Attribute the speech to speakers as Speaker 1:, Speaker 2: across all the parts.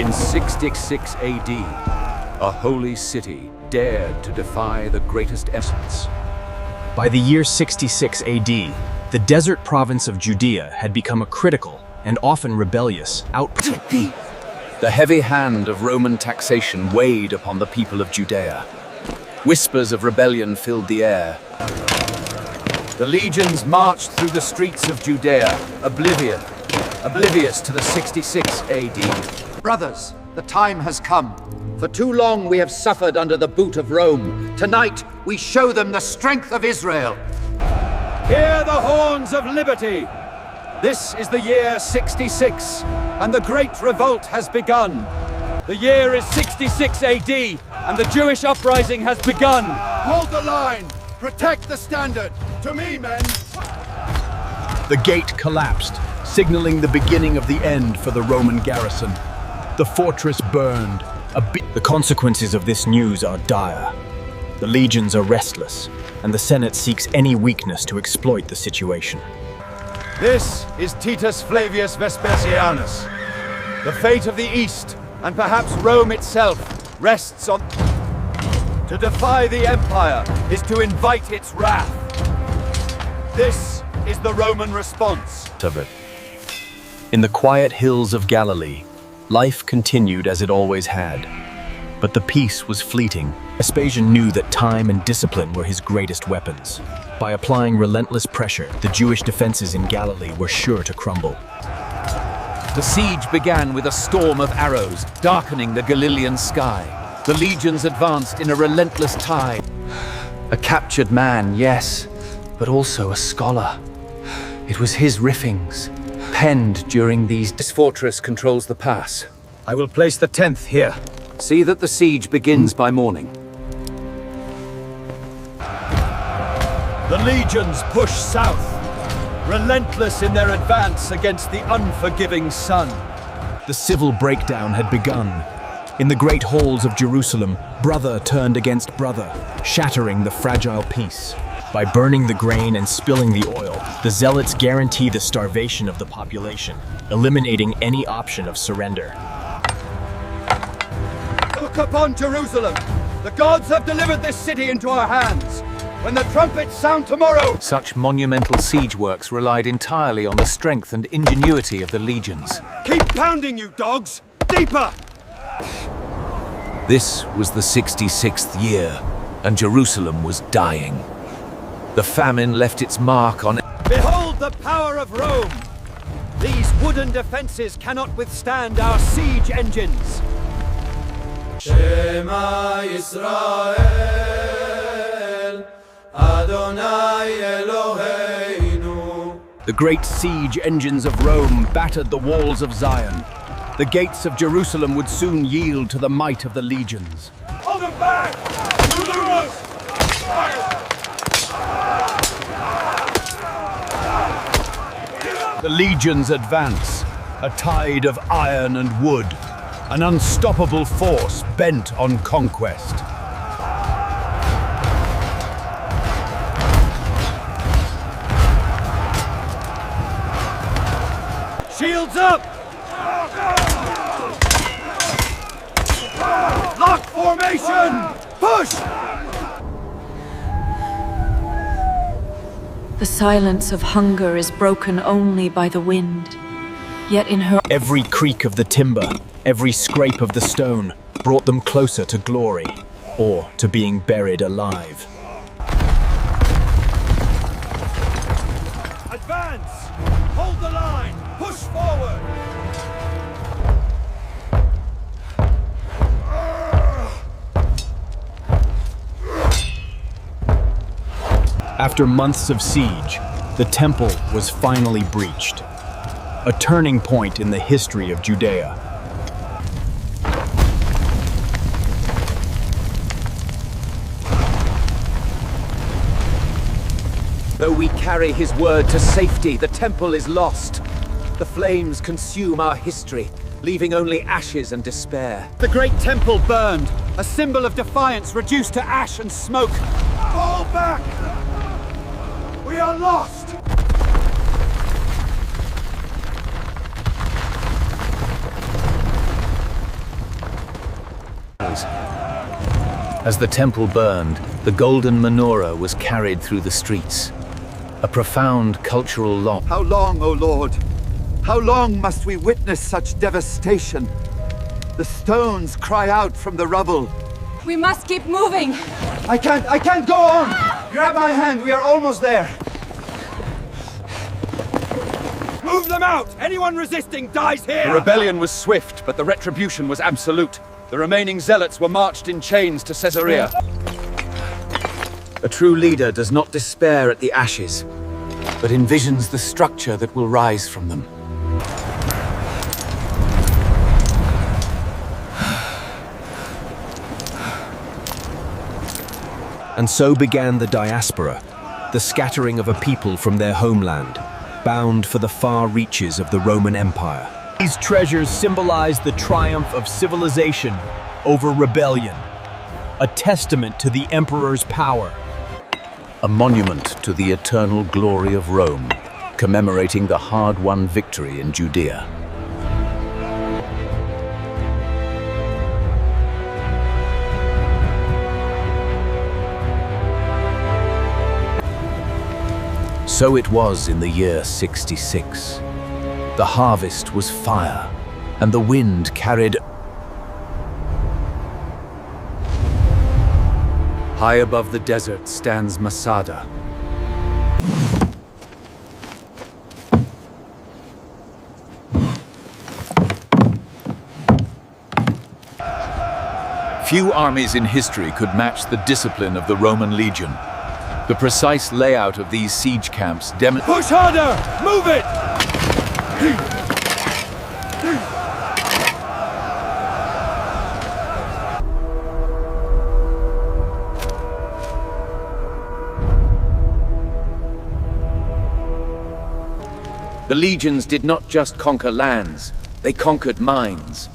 Speaker 1: In 66 AD, a holy city dared to defy the greatest essence.
Speaker 2: By the year 66 AD, the desert province of Judea had become a critical and often rebellious outpost.
Speaker 1: The heavy hand of Roman taxation weighed upon the people of Judea. Whispers of rebellion filled the air. The legions marched through the streets of Judea, oblivious to the 66 AD.
Speaker 3: Brothers, the time has come. For too long we have suffered under the boot of Rome. Tonight, we show them the strength of Israel.
Speaker 1: Hear the horns of liberty! This is the year 66, and the great revolt has begun. The year is 66 AD, and the Jewish uprising has begun.
Speaker 3: Hold the line! Protect the standard! To me, men!
Speaker 2: The gate collapsed, signaling the beginning of the end for the Roman garrison. The fortress burned. The consequences of this news are dire. The legions are restless, and the Senate seeks any weakness to exploit the situation.
Speaker 1: This is Titus Flavius Vespasianus. The fate of the East, and perhaps Rome itself, rests on... To defy the empire is to invite its wrath. This is the Roman response.
Speaker 2: In the quiet hills of Galilee, life continued as it always had. But the peace was fleeting. Vespasian knew that time and discipline were his greatest weapons. By applying relentless pressure, the Jewish defenses in Galilee were sure to crumble.
Speaker 1: The siege began with a storm of arrows, darkening the Galilean sky. The legions advanced in a relentless tide. A captured man, yes, but also a scholar. It was his riffings, penned during these... This fortress controls the pass. I will place the 10th here. See that the siege begins by morning. The legions push south, relentless in their advance against the unforgiving sun.
Speaker 2: The civil breakdown had begun. In the great halls of Jerusalem, brother turned against brother, shattering the fragile peace. By burning the grain and spilling the oil, the zealots guarantee the starvation of the population, eliminating any option of surrender.
Speaker 1: Look upon Jerusalem! The gods have delivered this city into our hands! When the trumpets sound tomorrow! Such monumental siege works relied entirely on the strength and ingenuity of the legions.
Speaker 3: Keep pounding, you dogs! Deeper!
Speaker 1: This was the 66th year, and Jerusalem was dying. The famine left its mark on... Behold the power of Rome! These wooden defenses cannot withstand our siege engines.
Speaker 4: Shema Yisrael, Adonai Eloheinu.
Speaker 1: The great siege engines of Rome battered the walls of Zion. The gates of Jerusalem would soon yield to the might of the legions.
Speaker 3: Hold them back! To the roof!
Speaker 1: The legions advance, a tide of iron and wood, an unstoppable force bent on conquest. Shields up! Lock formation! Push!
Speaker 5: The silence of hunger is broken only by the wind. Yet in her...
Speaker 2: Every creak of the timber, every scrape of the stone brought them closer to glory, or to being buried alive.
Speaker 1: Advance! Hold the line! Push forward!
Speaker 2: After months of siege, the temple was finally breached, a turning point in the history of Judea.
Speaker 1: Though we carry his word to safety, the temple is lost. The flames consume our history, leaving only ashes and despair. The great temple burned, a symbol of defiance reduced to ash and smoke.
Speaker 3: Fall back! We are lost!
Speaker 1: flowers. As the temple burned, the golden menorah was carried through the streets. A profound cultural loss.
Speaker 3: How long, O Lord? How long must we witness such devastation? The stones cry out from the rubble.
Speaker 5: We must keep moving!
Speaker 3: I can't go on! Grab my hand, we are almost there.
Speaker 6: Move them out! Anyone resisting dies here!
Speaker 7: The rebellion was swift, but the retribution was absolute. The remaining zealots were marched in chains to Caesarea.
Speaker 1: A true leader does not despair at the ashes, but envisions the structure that will rise from them.
Speaker 2: And so began the diaspora, the scattering of a people from their homeland, bound for the far reaches of the Roman Empire. These treasures symbolize the triumph of civilization over rebellion, a testament to the emperor's power.
Speaker 1: A monument to the eternal glory of Rome, commemorating the hard-won victory in Judea. So it was in the year 66. The harvest was fire, and the wind carried. High above the desert stands Masada. Few armies in history could match the discipline of the Roman legion. The precise layout of these siege camps
Speaker 6: Push harder! Move it!
Speaker 1: The legions did not just conquer lands, they conquered minds.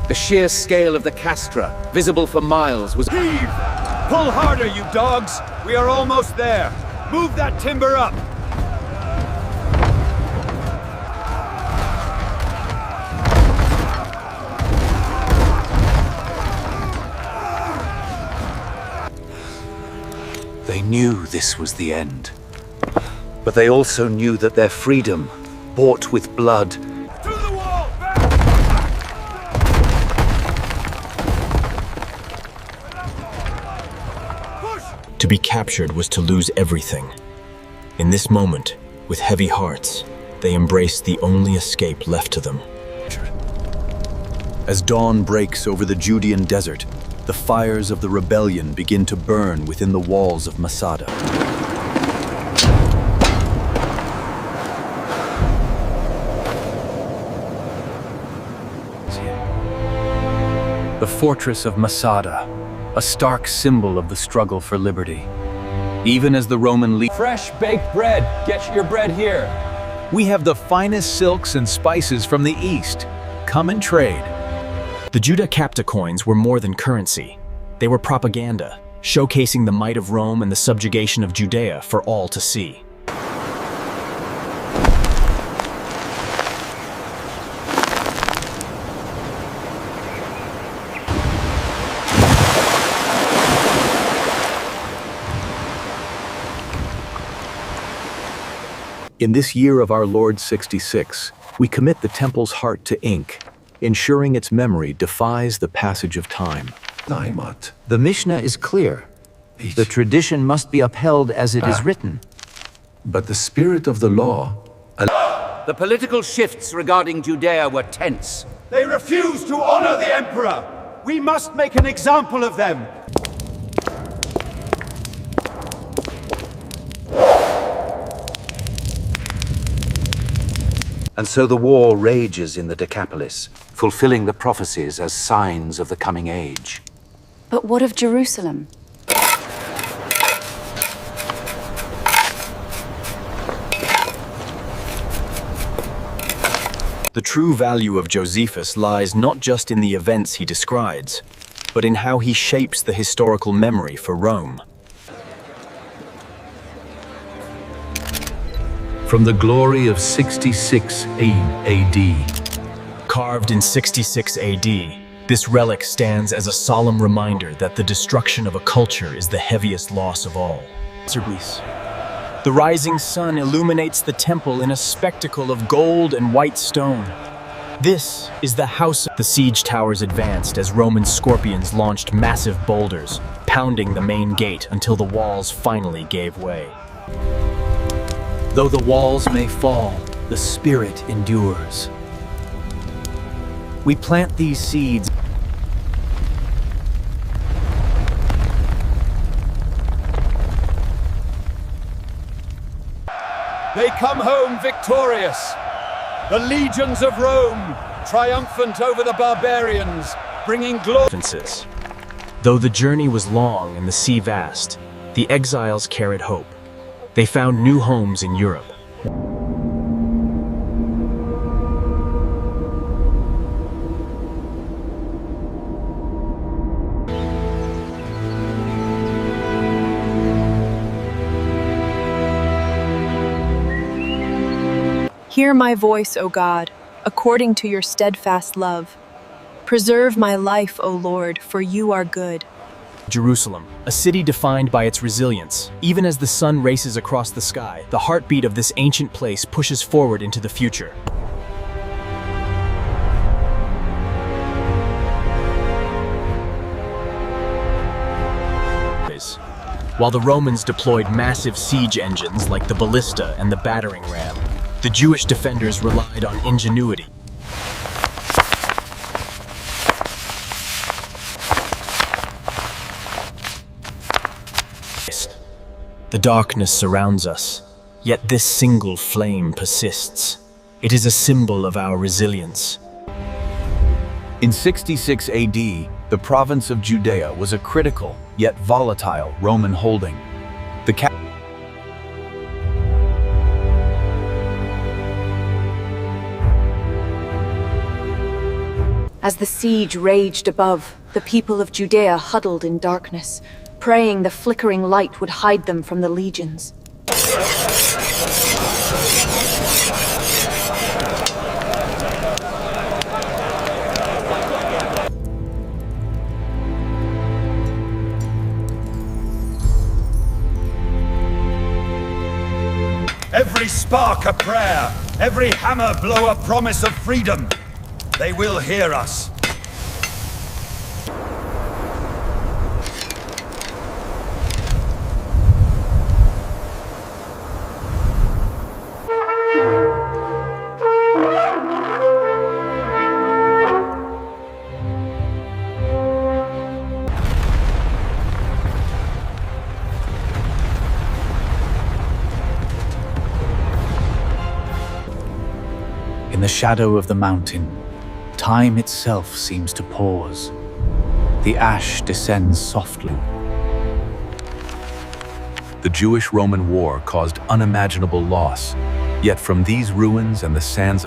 Speaker 1: The sheer scale of the castra, visible for miles, was...
Speaker 6: Heave! Pull harder, you dogs! We are almost there! Move that timber up!
Speaker 1: They knew this was the end. But they also knew that their freedom, bought with blood,
Speaker 6: To the wall!
Speaker 2: To be captured was to lose everything. In this moment, with heavy hearts, they embraced the only escape left to them. As dawn breaks over the Judean desert, the fires of the rebellion begin to burn within the walls of Masada.
Speaker 1: the fortress of Masada, a stark symbol of the struggle for liberty. Even as the Roman
Speaker 6: Fresh baked bread! Get your bread here!
Speaker 2: We have the finest silks and spices from the East. Come and trade. The Judah Capta coins were more than currency. They were propaganda, showcasing the might of Rome and the subjugation of Judea for all to see. In this year of our Lord 66, we commit the temple's heart to ink, ensuring its memory defies the passage of time.
Speaker 3: The Mishnah is clear. The tradition must be upheld as it is written.
Speaker 8: But the spirit of the law...
Speaker 3: The political shifts regarding Judea were tense.
Speaker 6: They refuse to honor the emperor! We must make an example of them!
Speaker 3: And so the war rages in the Decapolis, fulfilling the prophecies as signs of the coming age.
Speaker 5: But what of Jerusalem?
Speaker 2: The true value of Josephus lies not just in the events he describes, but in how he shapes the historical memory for Rome.
Speaker 8: From the glory of 66 AD.
Speaker 2: Carved in 66 AD, This relic stands as a solemn reminder that the destruction of a culture is the heaviest loss of all. The rising sun illuminates the temple in a spectacle of gold and white stone. This is the house. The siege towers advanced as Roman scorpions launched massive boulders, pounding the main gate until the walls finally gave way.
Speaker 1: Though the walls may fall, the spirit endures. We plant these seeds.
Speaker 6: They come home victorious. The legions of Rome, triumphant over the barbarians, bringing glory.
Speaker 2: Though the journey was long and the sea vast, the exiles carried hope. They found new homes in Europe.
Speaker 9: Hear my voice, O God, according to your steadfast love. Preserve my life, O Lord, for you are good.
Speaker 2: Jerusalem, a city defined by its resilience. Even as the sun races across the sky, the heartbeat of this ancient place pushes forward into the future. While the Romans deployed massive siege engines like the ballista and the battering ram, the Jewish defenders relied on ingenuity. The darkness surrounds us, yet this single flame persists. It is a symbol of our resilience.
Speaker 1: In 66 AD, the province of Judea was a critical, yet volatile Roman holding.
Speaker 5: As the siege raged above, the people of Judea huddled in darkness, praying the flickering light would hide them from the legions.
Speaker 6: Every spark a prayer, every hammer blow a promise of freedom. They will hear us.
Speaker 1: In the shadow of the mountain, time itself seems to pause. The ash descends softly.
Speaker 8: The Jewish-Roman War caused unimaginable loss, yet from these ruins and the sands